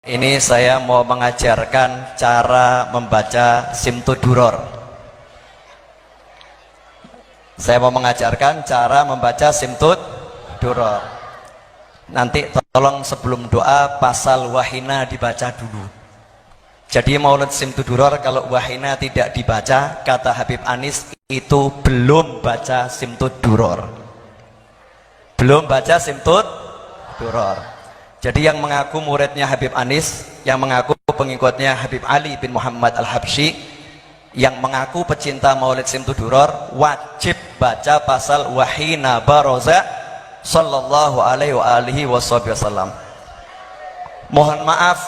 Ini saya mau mengajarkan cara membaca Simtud Duror. Saya mau mengajarkan cara membaca Simtud Duror. Nanti tolong sebelum doa pasal wahina dibaca dulu. Jadi maulid Simtud Duror kalau wahina tidak dibaca, kata Habib Anis, itu belum baca Simtud Duror. Belum baca Simtud Duror. Jadi yang mengaku muridnya Habib Anis, yang mengaku pengikutnya Habib Ali bin Muhammad Al-Habsyi, yang mengaku pecinta maulid Simtud Duror, wajib baca pasal wahina baroza sallallahu alaihi wasallam. Mohon maaf,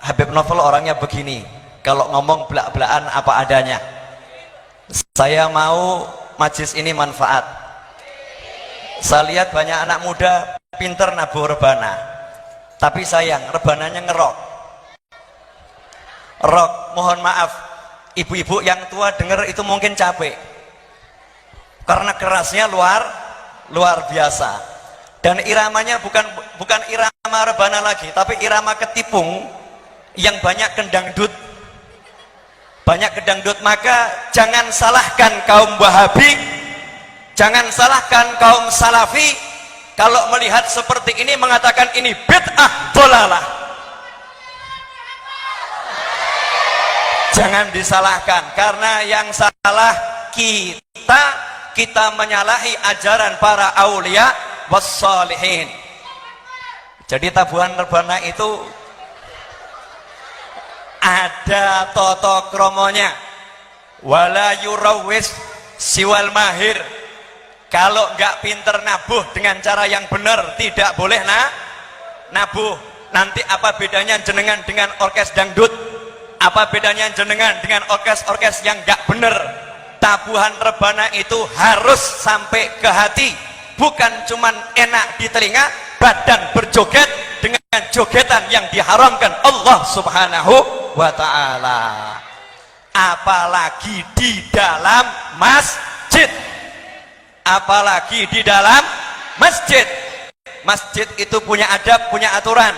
Habib Novel orangnya begini, kalau ngomong belak-belakan apa adanya. Saya mau majlis ini manfaat. Saya lihat banyak anak muda pinter nabuh rebana, tapi sayang rebananya ngerok. Mohon maaf, ibu-ibu yang tua dengar itu mungkin capek karena kerasnya luar biasa, dan iramanya bukan irama rebana lagi, tapi irama ketipung yang banyak kendangdut. Maka jangan salahkan kaum Wahabi, jangan salahkan kaum Salafi kalau melihat seperti ini mengatakan ini bid'ah dhalalah. Jangan disalahkan, karena yang salah kita menyalahi ajaran para aulia wassalihin. Jadi tabuhan rebana itu ada toto kromonya, wala yurawis siwal mahir. Kalau nggak pinter nabuh dengan cara yang benar, tidak boleh nabuh. Nanti apa bedanya jenengan dengan orkes dangdut? Apa bedanya jenengan dengan orkes yang nggak benar? Tabuhan rebana itu harus sampai ke hati, bukan cuman enak di telinga, badan berjoget dengan jogetan yang diharamkan Allah Subhanahu wa ta'ala. Apalagi di dalam masjid. Apalagi di dalam masjid. Masjid itu punya adab, punya aturan.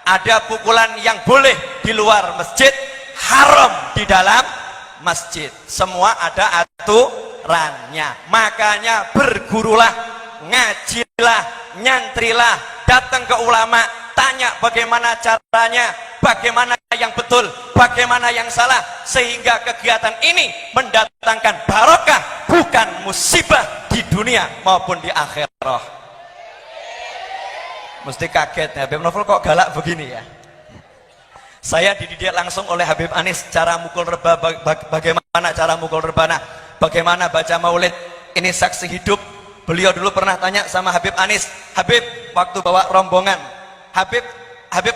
Ada pukulan yang boleh di luar masjid, haram di dalam masjid. Semua ada aturannya. Makanya bergurulah, ngajilah, nyantrilah, datang ke ulama, tanya bagaimana caranya, bagaimana yang betul, bagaimana yang salah, sehingga kegiatan ini mendatangkan barokah, bukan musibah di dunia maupun di akhirat. Mesti kaget, Habib Novel kok galak begini ya. Saya dididik langsung oleh Habib Anis cara mukul reba, bagaimana cara mukul rebana, bagaimana baca maulid. Ini saksi hidup. Beliau dulu pernah tanya sama Habib Anis, Habib, waktu bawa rombongan, Habib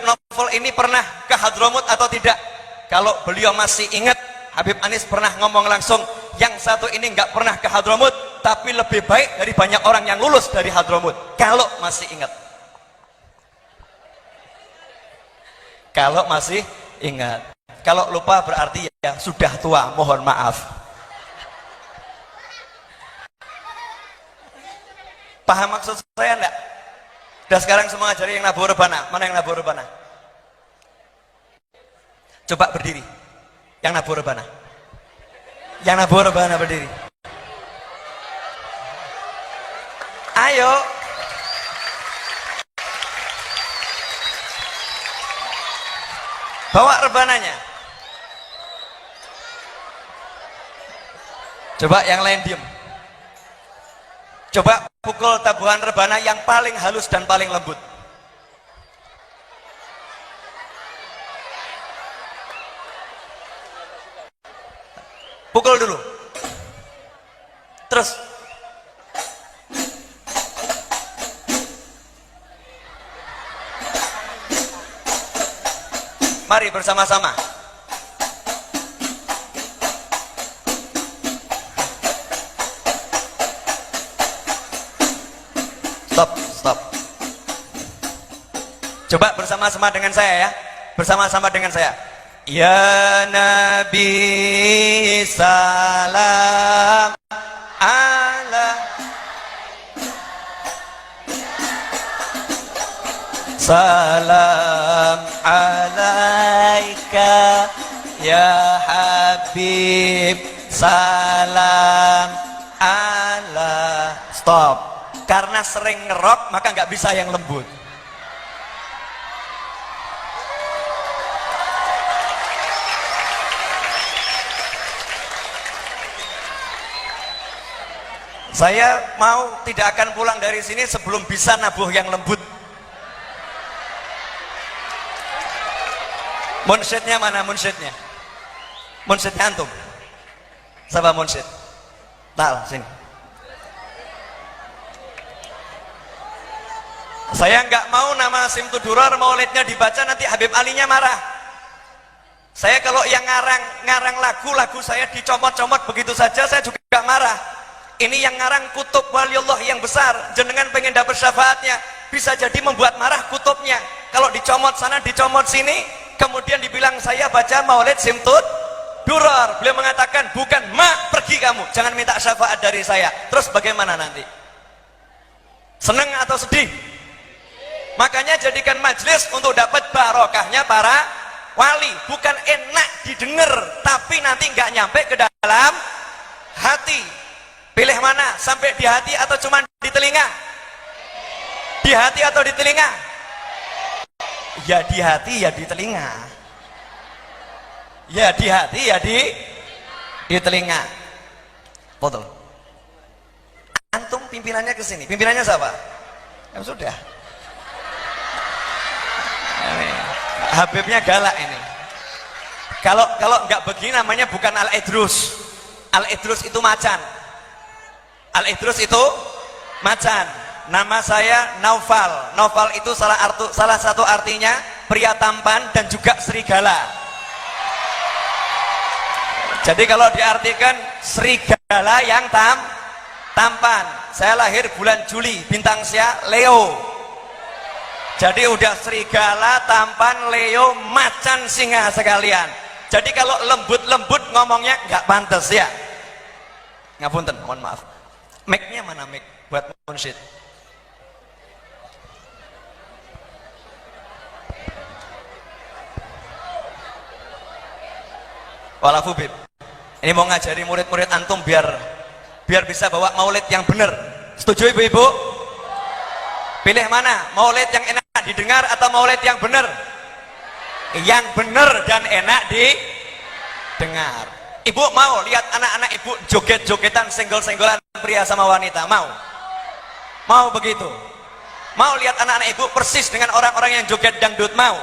Novel ini pernah ke Hadramut atau tidak? Kalau beliau masih ingat, Habib Anis pernah ngomong langsung, yang satu ini nggak pernah ke Hadramut, tapi lebih baik dari banyak orang yang lulus dari Hadramut. Kalau masih ingat. Kalau masih ingat. Kalau lupa berarti ya sudah tua, mohon maaf. Paham maksud saya enggak? Udah sekarang semua ngajari yang nabuh rebana. Mana yang nabuh rebana? Coba berdiri. Yang nabuh rebana. Yang nabuh rebana berdiri. Ayo. Bawa rebananya. Coba yang lain diem. Coba pukul tabuhan rebana yang paling halus dan paling lembut. Pukul dulu. Terus. Mari bersama-sama. Stop. Coba bersama-sama dengan saya ya. Bersama-sama dengan saya. Ya Nabi salam ala salam alaika ya Habib, salam ala. Stop. Karena sering ngerok maka nggak bisa yang lembut. Saya mau tidak akan pulang dari sini sebelum bisa nabuh yang lembut. Munsyidnya mana munsyidnya? Munsyidnya antum? Siapa munsyid? Tal, sini. Saya nggak mau nama Simtud Duror maulidnya dibaca nanti Habib Alinya marah. Saya kalau yang ngarang lagu saya dicomot-comot begitu saja saya juga marah. Ini yang ngarang kutub waliullah yang besar, jenengan pengen dapat syafaatnya, bisa jadi membuat marah kutubnya. Kalau dicomot sana, dicomot sini, kemudian dibilang saya baca maulid Simtud Duror. Beliau mengatakan, bukan, mak, pergi kamu, jangan minta syafaat dari saya. Terus bagaimana nanti? Senang atau sedih? Makanya jadikan majelis untuk dapat barokahnya para wali. Bukan enak didengar, tapi nanti nggak nyampe ke dalam hati. Pilih mana? Sampai di hati atau cuma di telinga? Di hati atau di telinga? Ya di hati, ya di telinga. Ya di hati, ya di telinga. Betul. Antum pimpinannya ke sini. Pimpinannya siapa? Ya sudah. Ini, Habibnya galak ini. Kalau nggak begini namanya bukan Al-Idrus. Al-Idrus itu macan. Al-Idrus itu macan. Nama saya Naufal. Naufal itu salah satu artinya pria tampan dan juga serigala. Jadi kalau diartikan serigala yang tampan. Saya lahir bulan Juli, bintang saya Leo. Jadi udah serigala, tampan, Leo, macan, singa sekalian. Jadi kalau lembut-lembut ngomongnya nggak pantas ya. Ngapunten, mohon maaf. Mic-nya mana mic buat munsyid? Walafu bib. Ini mau ngajari murid-murid antum biar bisa bawa maulid yang benar. Setuju ibu-ibu? Pilih mana? Maulid yang enak didengar atau maulid yang benar? Yang benar dan enak didengar. Ibu mau lihat anak-anak ibu joget-jogetan senggol-senggolan pria sama wanita? Mau begitu? Mau lihat anak-anak ibu persis dengan orang-orang yang joget dangdut? Mau?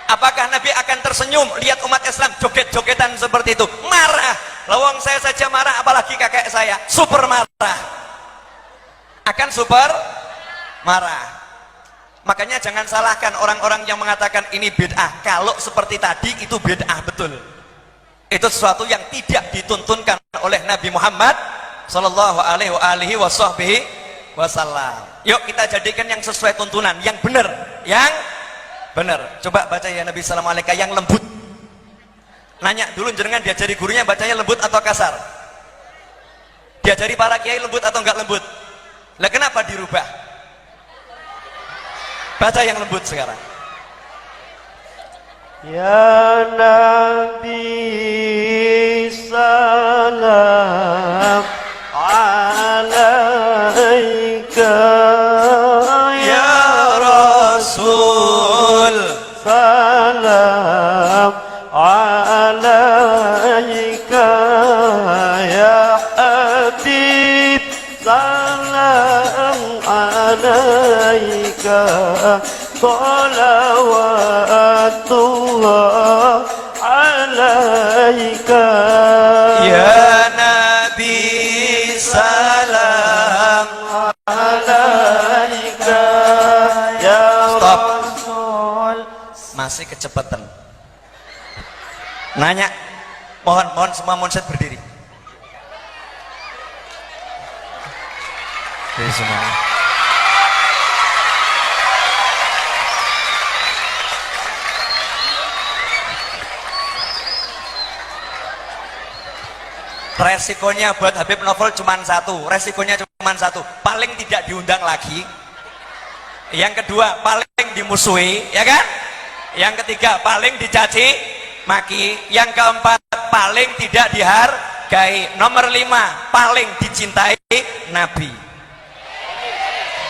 Apakah Nabi akan tersenyum lihat umat Islam joget-jogetan seperti itu? Marah. Lawang saya saja marah, apalagi kakek saya. Super marah. Akan super marah. Makanya jangan salahkan orang-orang yang mengatakan ini bid'ah. Kalau seperti tadi itu bid'ah betul. Itu sesuatu yang tidak dituntunkan oleh Nabi Muhammad sallallahu alaihi wasallam. Yuk kita jadikan yang sesuai tuntunan, yang benar, yang benar. Coba baca ya Nabi sallallahu alaihi wasallam yang lembut. Nanya dulu jenengan diajari gurunya bacanya lembut atau kasar? Diajari para kiai lembut atau enggak lembut? Lah kenapa dirubah? Baca yang lembut sekarang. Ya Nabi salam alaika, Ya Rasul salam alaika, ya Habib salam alaika, salawatullah alaika. Ya Nabi salam alaika, ya Stop. Rasul. Masih kecepatan. Nanya. Mohon semua munsyid berdiri. Berdiri semuanya. Resikonya buat Habib Novel cuma satu, resikonya cuma satu, paling tidak diundang lagi. Yang kedua, paling dimusuhi, ya kan? Yang ketiga paling dicaci maki, yang keempat paling tidak dihargai, nomor 5 paling dicintai Nabi.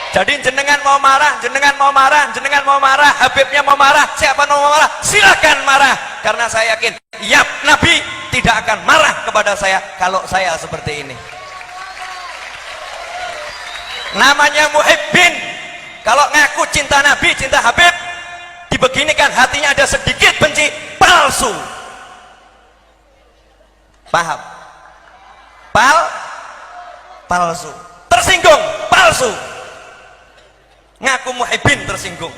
Jadi jenengan mau marah, jenengan mau marah, jenengan mau marah, Habibnya mau marah, siapa mau marah, silakan marah, karena saya yakin ya Nabi tidak akan marah kepada saya kalau saya seperti ini. Namanya muhibbin, kalau ngaku cinta Nabi, cinta Habib, dibeginikan hatinya ada sedikit benci, palsu. Paham? Palsu. Tersinggung, palsu. Ngaku muhibbin, tersinggung.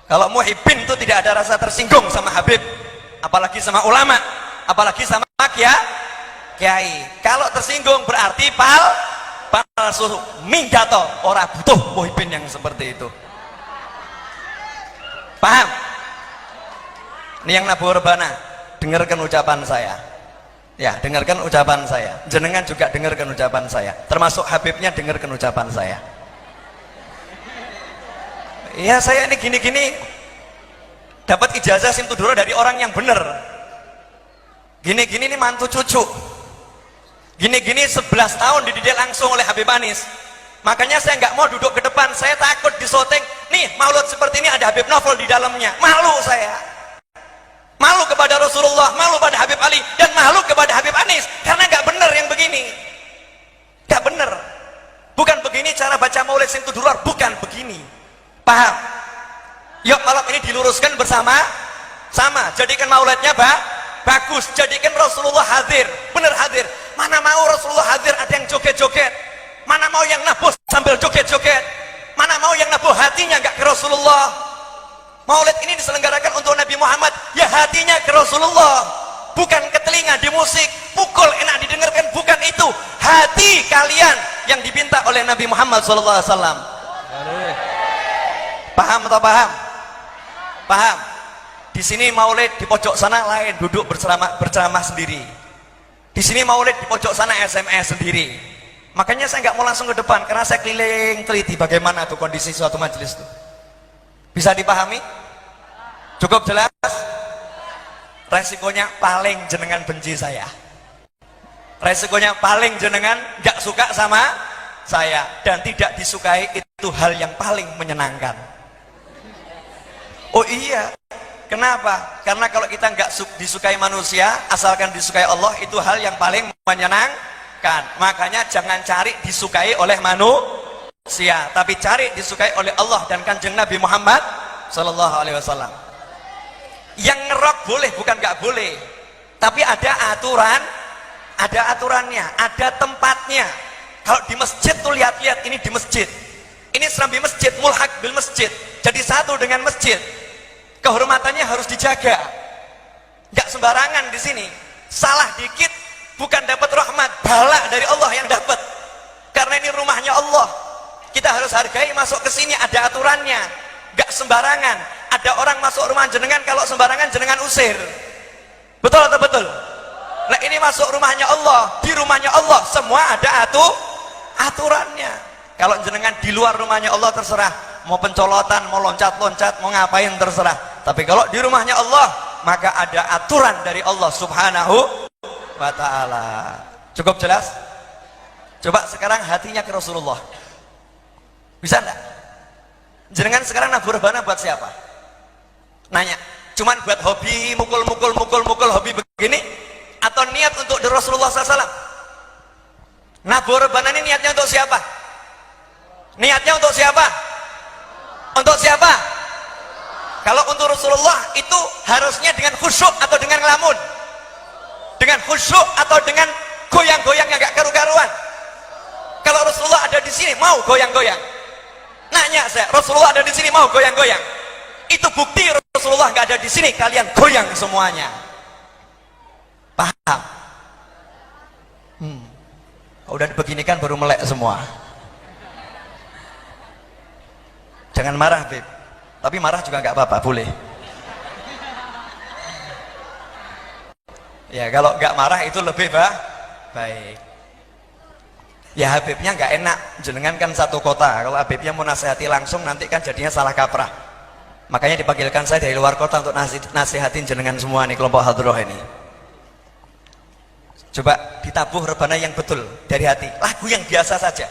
Kalau muhibbin itu tidak ada rasa tersinggung sama Habib, apalagi sama ulama, apalagi sama kiai. Kalau tersinggung berarti palsu, minggato, ora butuh muhibbin yang seperti itu. Paham? Ini yang Nabu Rebana, dengarkan ucapan saya. Ya, dengarkan ucapan saya. Jenengan juga dengarkan ucapan saya. Termasuk Habibnya dengarkan ucapan saya. Ya, saya ini gini-gini dapat ijazah Simtuduro dari orang yang benar. Gini-gini ini mantu cucu. Gini-gini 11 tahun dididik langsung oleh Habib Anis. Makanya saya nggak mau duduk ke depan, saya takut disoting. Nih, maulud seperti ini ada Habib Novel di dalamnya. Malu saya. Malu kepada Rasulullah, malu pada Habib Ali, dan malu kepada Habib Anis. Karena nggak benar yang begini. Nggak benar. Bukan begini cara baca maulid Simtuduro, bukan begini. Paham? Yuk malam ini diluruskan bersama-sama. Jadikan maulidnya bagus. Jadikan Rasulullah hadir, benar hadir. Mana mau Rasulullah hadir ada yang joget-joget? Mana mau yang nabuh sambil joget-joget? Mana mau yang nabuh hatinya nggak ke Rasulullah? Maulid ini diselenggarakan untuk Nabi Muhammad, ya hatinya ke Rasulullah, bukan ke telinga di musik, pukul enak didengarkan, bukan itu. Hati kalian yang dipinta oleh Nabi Muhammad SAW. Paham atau paham? Paham? Di sini maulid, di pojok sana lain, duduk berceramah sendiri. Di sini maulid, di pojok sana SMS sendiri. Makanya saya nggak mau langsung ke depan, karena saya keliling teliti bagaimana tuh kondisi suatu majelis itu. Bisa dipahami? Cukup jelas? Resikonya paling jenengan benci saya. Resikonya paling jenengan nggak suka sama saya, dan tidak disukai itu hal yang paling menyenangkan. Oh iya, kenapa? Karena kalau kita nggak disukai manusia, asalkan disukai Allah, itu hal yang paling menyenangkan. Makanya jangan cari disukai oleh manusia, tapi cari disukai oleh Allah dan Kanjeng Nabi Muhammad Sallallahu Alaihi Wasallam. Yang ngerok boleh, bukan nggak boleh, tapi ada aturan, ada aturannya, ada tempatnya. Kalau di masjid tuh lihat-lihat, ini di masjid, ini serambi masjid, mulhaq bil masjid, jadi satu dengan masjid. Kehormatannya harus dijaga, nggak sembarangan di sini. Salah dikit bukan dapat rahmat, bala dari Allah yang dapat, karena ini rumahnya Allah. Kita harus hargai, masuk ke sini ada aturannya, nggak sembarangan. Ada orang masuk rumah jenengan, kalau sembarangan jenengan usir. Betul atau betul? Nah, ini masuk rumahnya Allah, di rumahnya Allah semua ada aturannya. Kalau jenengan di luar rumahnya Allah terserah, mau pencolotan, mau loncat-loncat, mau ngapain terserah. Tapi kalau di rumahnya Allah, maka ada aturan dari Allah Subhanahu wa ta'ala. Cukup jelas? Coba sekarang hatinya ke Rasulullah. Bisa enggak? Jenengan sekarang Nabu Rebana buat siapa? Nanya, cuman buat hobi mukul hobi begini, atau niat untuk Rasulullah SAW? Nabu Rebana ini niatnya untuk siapa? Niatnya untuk siapa? Untuk siapa? Kalau untuk Rasulullah itu harusnya dengan khusyuk atau dengan ngelamun? Dengan khusyuk atau dengan goyang-goyang yang gak karu-karuan? Kalau Rasulullah ada di sini mau goyang-goyang? Nanya saya, Rasulullah ada di sini mau goyang-goyang? Itu bukti Rasulullah gak ada di sini, kalian goyang semuanya. Paham? Udah begini kan baru melek semua. Jangan marah, Beb. Tapi marah juga nggak apa-apa, boleh. Ya, kalau nggak marah itu lebih baik. Ya Habibnya nggak enak, jenengan kan satu kota. Kalau Habibnya mau nasihati langsung nanti kan jadinya salah kaprah. Makanya dipanggilkan saya dari luar kota untuk nasihatin jenengan semua nih kelompok hadroh ini. Coba ditabuh rebana yang betul dari hati. Lagu yang biasa saja.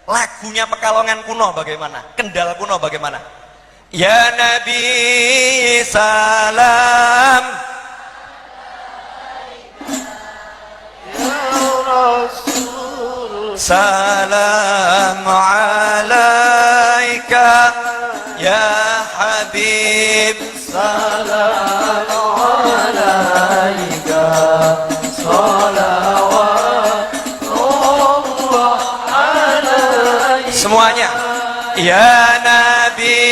Lagunya Pekalongan kuno bagaimana? Kendal kuno bagaimana? Ya Nabi salam, Ya Rasul salam alaika ya Habib, salam alaika salawatullah alaika. semuanya. Ya Nabi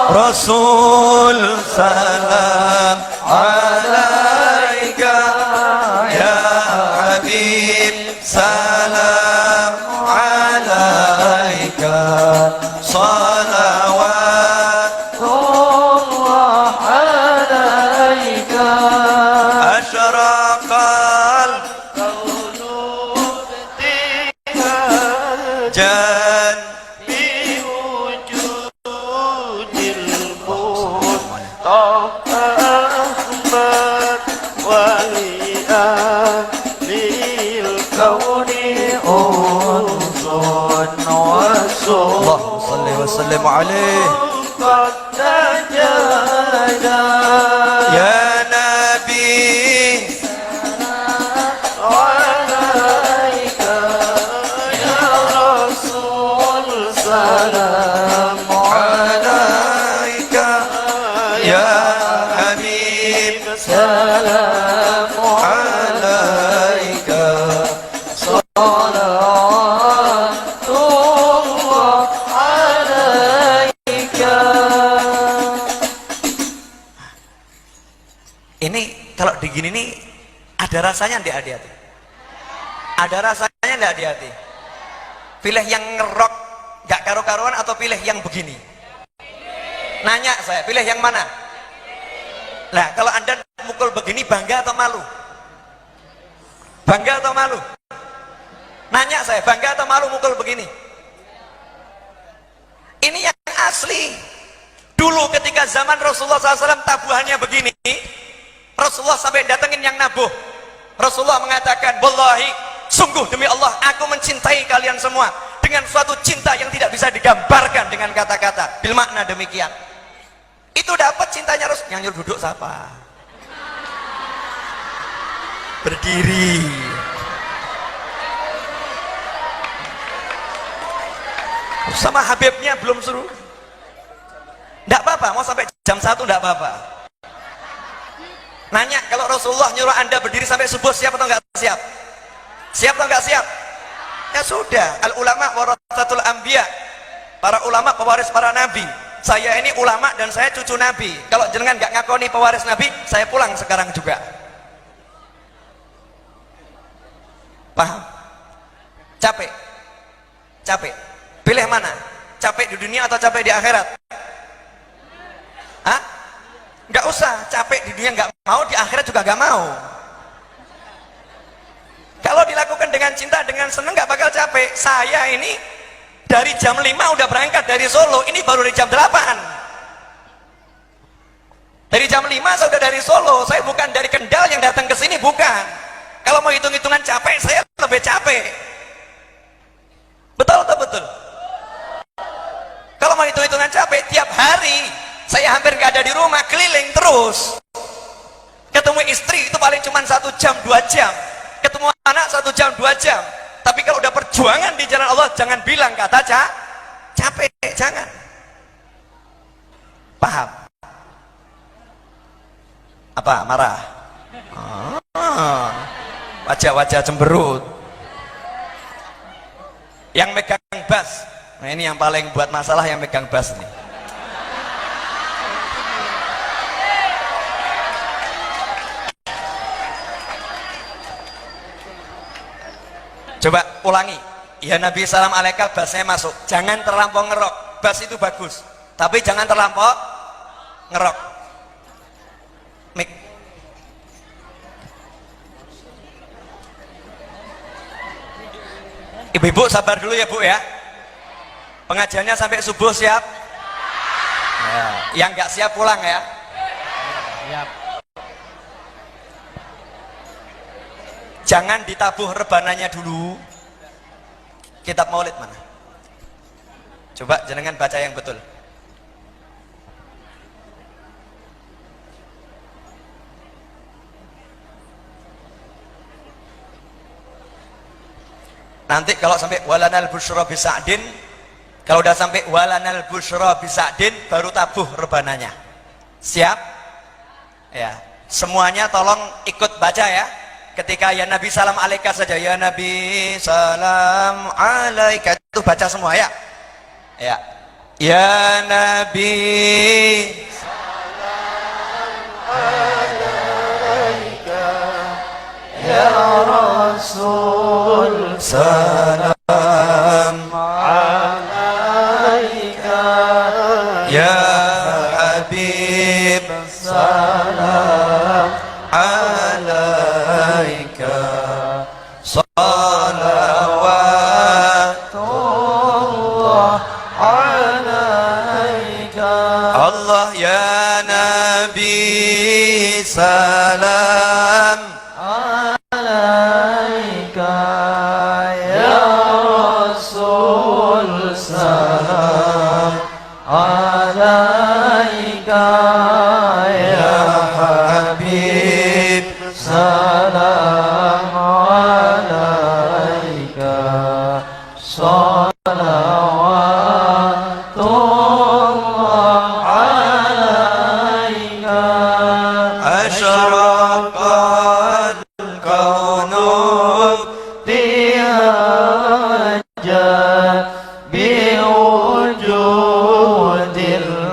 Rasul salam alaika ya Habib, salam alaika salawatullah alaika. Asyraqal jan Allahumma salli wa sallim alaihi ya Nabi salam alaika ya Habib, salam alaika salawatullah alaika. Ini kalau digini nih ada rasanya enggak di hati? Ada rasanya enggak di hati? Pilih yang ngerok enggak karu-karuan atau pilih yang begini? Nanya saya, pilih yang mana? Nah, kalau Anda mukul begini bangga atau malu? Bangga atau malu? Nanya saya, bangga atau malu mukul begini? Ini yang asli. Dulu ketika zaman Rasulullah SAW tabuhannya begini, Rasulullah sampai datengin yang nabuh. Rasulullah mengatakan, wallahi, sungguh demi Allah, aku mencintai kalian semua dengan suatu cinta yang tidak bisa digambarkan dengan kata-kata. Bil makna demikian. Itu dapat cintanya Rasul. Yang nyuruh duduk siapa? Berdiri. Sama Habibnya belum suruh. Enggak apa-apa, mau sampai jam 1 enggak apa-apa. Nanya, kalau Rasulullah nyuruh Anda berdiri sampai subuh, siap atau enggak siap? Siap atau enggak siap? Ya sudah, al ulama waratsatul anbiya. Para ulama pewaris para nabi. Saya ini ulama dan saya cucu nabi. Kalau jenengan enggak ngakoni pewaris nabi, saya pulang sekarang juga. Paham? Capek? Capek? Pilih mana? Capek di dunia atau capek di akhirat? Hah? Nggak usah, capek di dunia nggak mau, di akhirat juga nggak mau. Kalau dilakukan dengan cinta, dengan seneng, nggak bakal capek. Saya ini dari jam 5 udah berangkat dari Solo, ini baru dari jam 8. Dari jam 5 saya udah dari Solo, saya bukan dari Kendal yang datang ke sini, bukan. Kalau mau hitung-hitungan capek, saya lebih capek. Betul atau betul? Kalau mau hitung-hitungan capek, tiap hari saya hampir nggak ada di rumah, keliling terus. Ketemu istri itu paling cuma 1 jam 2 jam, ketemu anak 1 jam 2 jam. Tapi kalau udah perjuangan di jalan Allah, jangan bilang kata capek, jangan. Paham? Apa? Marah? Wajah-wajah cemberut. Yang megang bass, nah ini yang paling buat masalah, yang megang bass nih. Coba ulangi. Ya Nabi salam alaika, bassnya masuk. Jangan terlampau ngerok. Bass itu bagus, tapi jangan terlampau ngerok. Mik. Ibu-ibu sabar dulu ya Bu ya. Pengajiannya sampai subuh siap? Ya. Yang nggak siap pulang ya. Siap. Jangan ditabuh rebananya dulu. Kitab Maulid mana? Coba jenengan baca yang betul. Nanti kalau sampai walanal busyra bisa'din, kalau udah sampai walanal busyra bisa'din baru tabuh rebananya. Siap? Ya. Semuanya tolong ikut baca ya. Ketika ya Nabi salam alaika saja, ya Nabi salam alaika, itu baca semua ya. Ya. Ya Nabi salam alaika, ya Rasul salam alaika, ya Habib salam alaika, salawatullah alaika. Allah ya Nabi salam alaika, ya Rasul salam alaika, ya Habib salam alaika, salawatullah alaika. Asyraqal kaunu tihaja biwujudil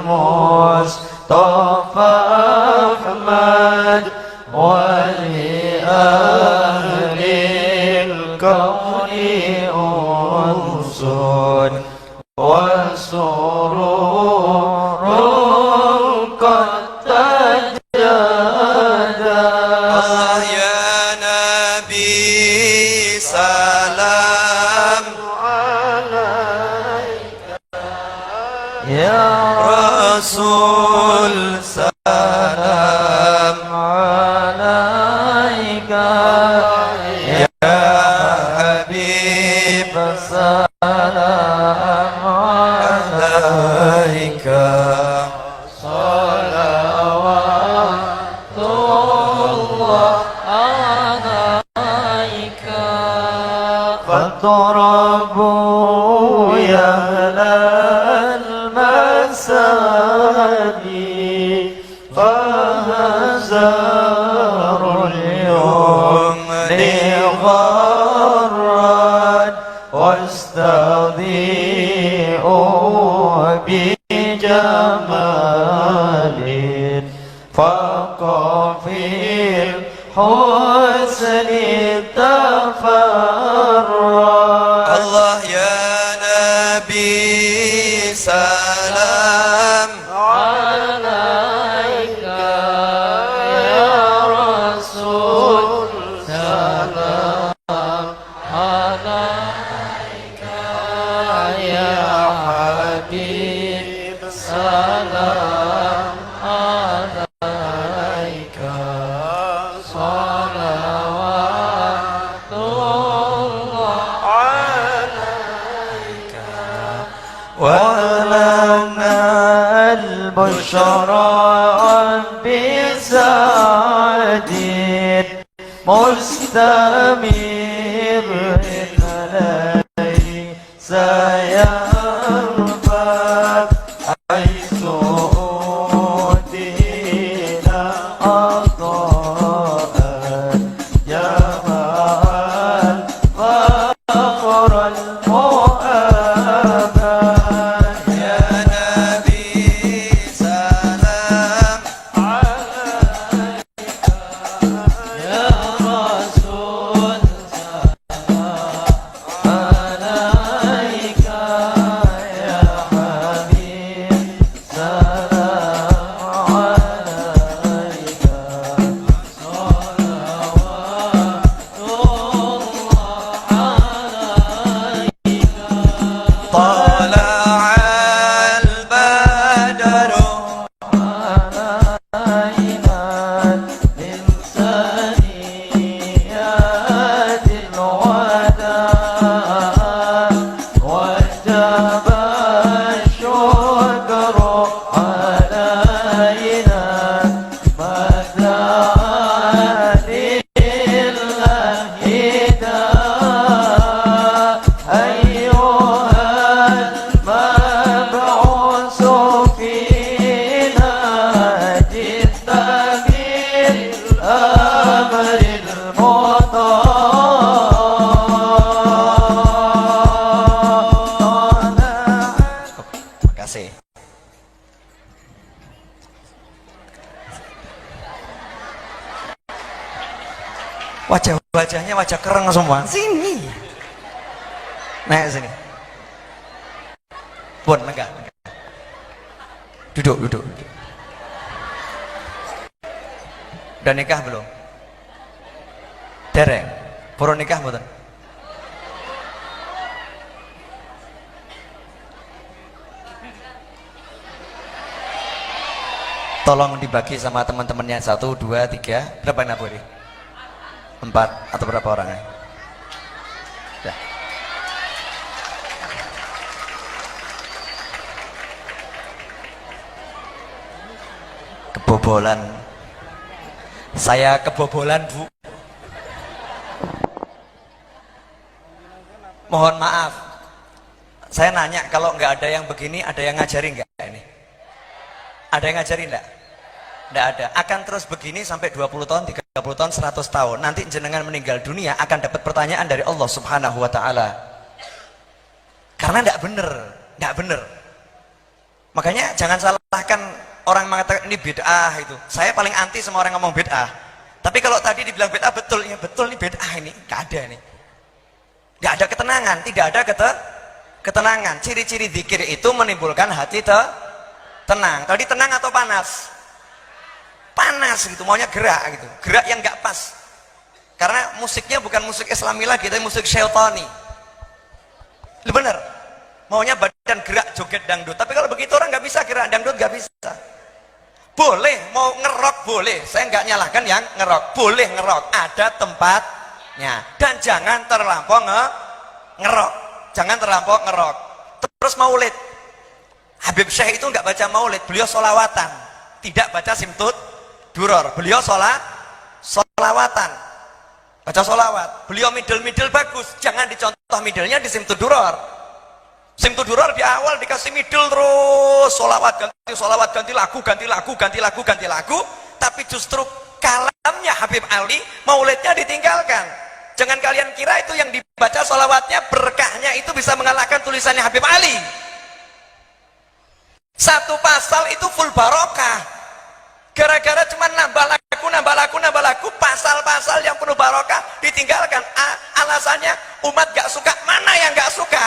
Mustafa Ahmad ولأهل الكون أنس وسرور قد تجدد. الله يا نبي سلام عليك، يا رسول سلام عليك، يا حبيب سلام عليك، صلوات الله عليك. فاضربوا يا أهل المساجد فهزار اليوم لغرد واستضيئوا بجمال فقفي الحسن تفرد. الله يا نبي سلام عليك، يا رسول سلام عليك، يا حبيب سلام عليك، صلوات الله عليك. ولنا البشرى بسعد مستمر ليس ينفد حيث أوتينا عطاء جمال فخر المؤمن. يا نبي سلام عليك، يا رسول سلام عليك، يا الشكر علينا مدى لله دا أيها المبعوث فينا جئت بالأمر Makasih. Wajah-wajahnya wajah kereng semua. Sini. Naik sini. Pun, enggak. Duduk, duduk, duduk. Udah nikah belum? Dereng. Purun nikah mboten? Tolong dibagi sama teman-temannya 1, 2, 3. Berapa nak boleh? 4 atau berapa orangnya? Ya. Kebobolan. Saya kebobolan, Bu. Mohon maaf. Saya nanya, kalau nggak ada yang begini, ada yang ngajarin nggak ini? Ada yang ngajarin nggak? Nggak ada. Akan terus begini sampai 20 tahun, 30 tahun, 100 tahun. Nanti jenengan meninggal dunia akan dapat pertanyaan dari Allah Subhanahu wa Ta'ala. Karena nggak bener, nggak bener. Makanya jangan salahkan orang mengatakan ini bid'ah itu. Saya paling anti sama orang ngomong bid'ah. Tapi kalau tadi dibilang bid'ah, betul, ya betul nih bid'ah ini. Nggak ada nih. Nggak ada ketenangan, tidak ada ketenangan. Ciri-ciri zikir itu menimbulkan hati tenang. Tadi tenang atau panas? Panas gitu, maunya gerak gitu. Gerak yang nggak pas. Karena musiknya bukan musik Islami lagi, tapi musik syaitani. Bener. Maunya badan gerak, joget dangdut. Tapi kalau begitu orang nggak bisa gerak dangdut, nggak bisa. Boleh, mau ngerok boleh. Saya nggak nyalahkan yang ngerok. Boleh ngerok, ada tempatnya. Dan jangan terlampau ngerok. Jangan terlampau ngerok. Terus maulid. Habib Syekh itu nggak baca maulid, beliau solawatan, tidak baca simtud duror. Beliau solawatan, baca solawat. Beliau middle bagus, jangan dicontoh middlenya di simtud duror. Simtud duror di awal dikasih middle terus solawat ganti lagu, tapi justru kalamnya Habib Ali maulidnya ditinggalkan. Jangan kalian kira itu yang dibaca solawatnya berkahnya itu bisa mengalahkan tulisannya Habib Ali. Satu pasal itu full barokah. Gara-gara cuma nambah lagu, pasal-pasal yang penuh barokah ditinggalkan. Alasannya umat gak suka. Mana yang gak suka?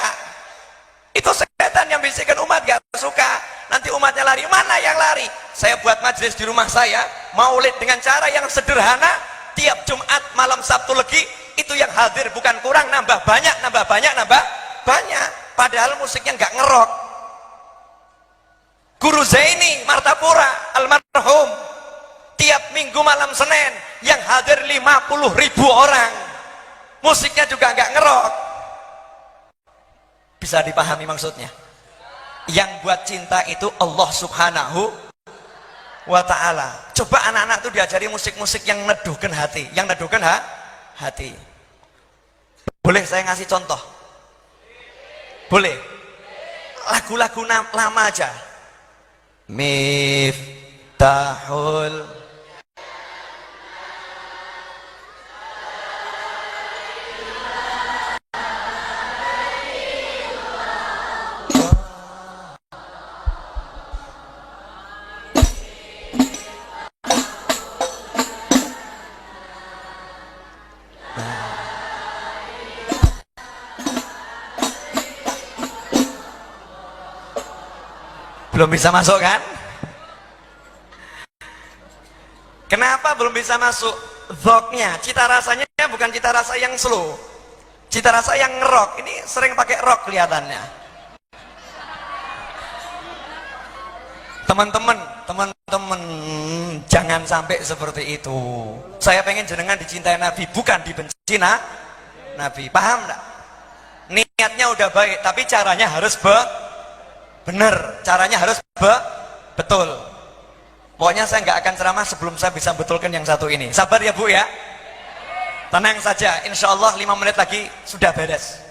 Itu setan yang bisikan umat gak suka. Nanti umatnya lari. Mana yang lari? Saya buat majelis di rumah saya, maulid dengan cara yang sederhana. Tiap Jumat malam Sabtu Legi, itu yang hadir bukan kurang, nambah banyak. Padahal musiknya gak ngerok. Guru Zaini Martapura almarhum, tiap minggu malam Senin yang hadir 50.000 orang, musiknya juga nggak ngerok. Bisa dipahami maksudnya? Yang buat cinta itu Allah Subhanahu wa Ta'ala. Coba anak-anak tuh diajari musik-musik yang neduhkan hati, hati. Boleh saya ngasih contoh? Boleh? Lagu-lagu lama aja. Miftahul belum bisa masuk kan? Kenapa belum bisa masuk? Dhoknya, cita rasanya bukan cita rasa yang slow, cita rasa yang ngerok. Ini sering pakai rock kelihatannya. Teman-teman, jangan sampai seperti itu. Saya pengen jenengan dicintai Nabi, bukan dibenci Nabi. Paham enggak? niatnya udah baik, tapi caranya harus benar, caranya harus betul. Pokoknya saya nggak akan ceramah sebelum saya bisa betulkan yang satu ini. Sabar ya Bu ya. Tenang saja, insya Allah 5 menit lagi sudah beres.